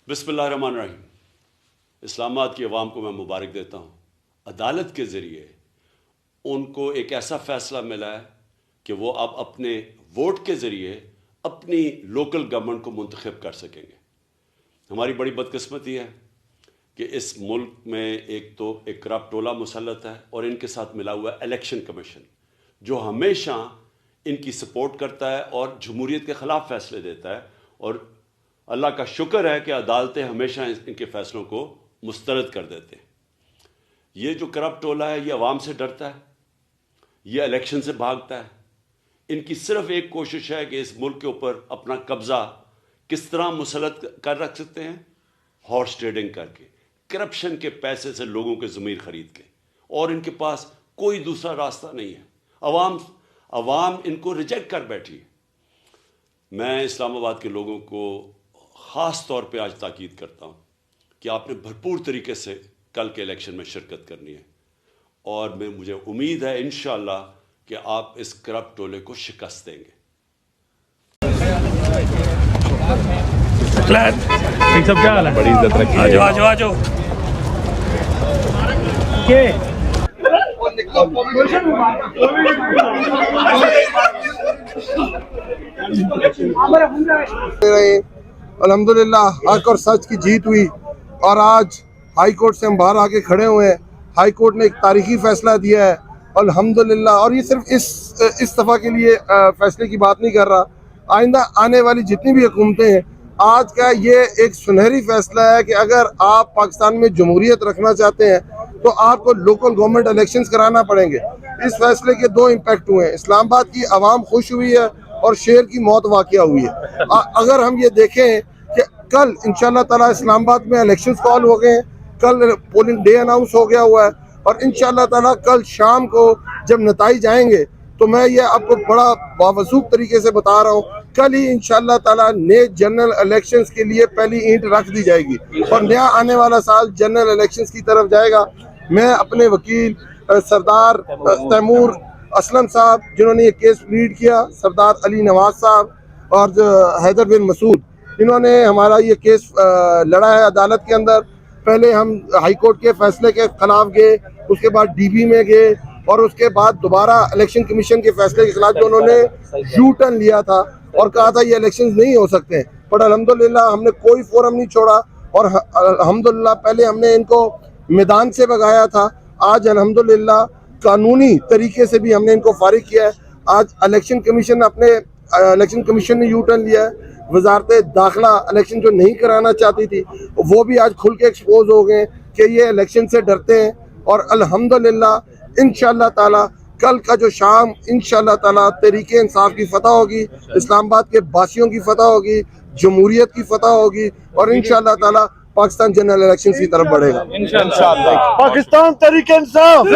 बिस्मिल्लाहिर्रहमानिर्रहीम। इस्लामाबाद की अवाम को मैं मुबारक देता हूँ। अदालत के ज़रिए उनको एक ऐसा फ़ैसला मिला है कि वो अब अपने वोट के ज़रिए अपनी लोकल गवर्नमेंट को मुंतखब कर सकेंगे। हमारी बड़ी बदकिस्मती है कि इस मुल्क में एक करप्ट टोला मुसल्लत है और इनके साथ मिला हुआ है इलेक्शन कमीशन, जो हमेशा इनकी सपोर्ट करता है और जमहूरियत के ख़िलाफ़ फ़ैसले देता है। और अल्लाह का शुक्र है कि अदालतें हमेशा इनके फ़ैसलों को मुस्तरद कर देते हैं। ये जो करप्ट टोला है ये अवाम से डरता है, ये इलेक्शन से भागता है। इनकी सिर्फ एक कोशिश है कि इस मुल्क के ऊपर अपना कब्ज़ा किस तरह मुसल्लत कर रख सकते हैं, हॉर्स ट्रेडिंग करके, करप्शन के पैसे से लोगों के ज़मीर ख़रीद के, और इनके पास कोई दूसरा रास्ता नहीं है। अवाम इनको रिजेक्ट कर बैठी है। मैं इस्लामाबाद के लोगों को ख़ास तौर पे आज ताकीद करता हूँ कि आपने भरपूर तरीके से कल के इलेक्शन में शिरकत करनी है, और मुझे उम्मीद है इंशाअल्लाह कि आप इस करप्ट टोले को शिकस्त देंगे। सब क्या हाल है? बड़ी इज्जत रखी। आ जाओ। अल्हम्दुलिल्लाह हक और सच की जीत हुई और आज हाई कोर्ट से हम बाहर आके खड़े हुए हैं। हाई कोर्ट ने एक तारीखी फैसला दिया है अल्हम्दुलिल्लाह। और ये सिर्फ इस दफ़ा के लिए फैसले की बात नहीं कर रहा, आइंदा आने वाली जितनी भी हुकूमतें हैं, आज का ये एक सुनहरी फैसला है कि अगर आप पाकिस्तान में जमहूरियत रखना चाहते हैं तो आपको लोकल गवर्नमेंट इलेक्शंस कराना पड़ेंगे। इस फैसले के दो इम्पैक्ट हुए हैं। इस्लामाबाद की आवाम खुश हुई है और शेर की मौत वाक़या हुई है। अगर हम ये देखें कि कल इंशाल्लाह ताला इस्लामाबाद में इलेक्शंस कॉल हो गए हैं, कल पोलिंग डे अनाउंस हो गया हुआ है, और इंशाल्लाह ताला कल शाम को जब नताइज आएंगे तो मैं ये आपको बड़ा बावसूख तरीके से बता रहा हूँ, कल ही इंशाल्लाह ताला नए जनरल इलेक्शंस के लिए पहली ईंट रख दी जाएगी और नया आने वाला साल जनरल इलेक्शंस की तरफ जाएगा। मैं अपने वकील सरदार तैमूर असलम साहब, जिन्होंने ये केस लीड किया, सरदार अली नवाज साहब और हैदर बिन मसूद, इन्होंने हमारा ये केस लड़ा है अदालत के अंदर। पहले हम हाई कोर्ट के फैसले के खिलाफ गए, उसके बाद डीबी में गए, और उसके बाद दोबारा इलेक्शन कमीशन के फैसले के खिलाफ जो उन्होंने यू टर्न लिया था और कहा था ये इलेक्शंस नहीं हो सकते हैं। पर अल्हम्दुलिल्लाह हमने कोई फोरम नहीं छोड़ा और अल्हम्दुलिल्लाह पहले हमने इनको मैदान से भगाया था, आज अल्हम्दुलिल्लाह कानूनी तरीके से भी हमने इनको फारिग किया है। आज इलेक्शन कमीशन ने यू टर्न लिया है। वजारत दाखिला इलेक्शन जो नहीं कराना चाहती थी वो भी आज खुल के एक्सपोज हो गए कि ये इलेक्शन से डरते हैं। और अल्हम्दुलिल्लाह इंशाअल्लाह ताला कल का जो शाम इंशाअल्लाह ताला तहरीके इंसाफ की फतह होगी, इस्लामाबाद के बासियों की फतह होगी, जमहूरियत की फतह होगी, और इंशाअल्लाह ताला पाकिस्तान जनरल इलेक्शन की तरफ बढ़ेगा इंशाअल्लाह। पाकिस्तान तहरीके इंसाफ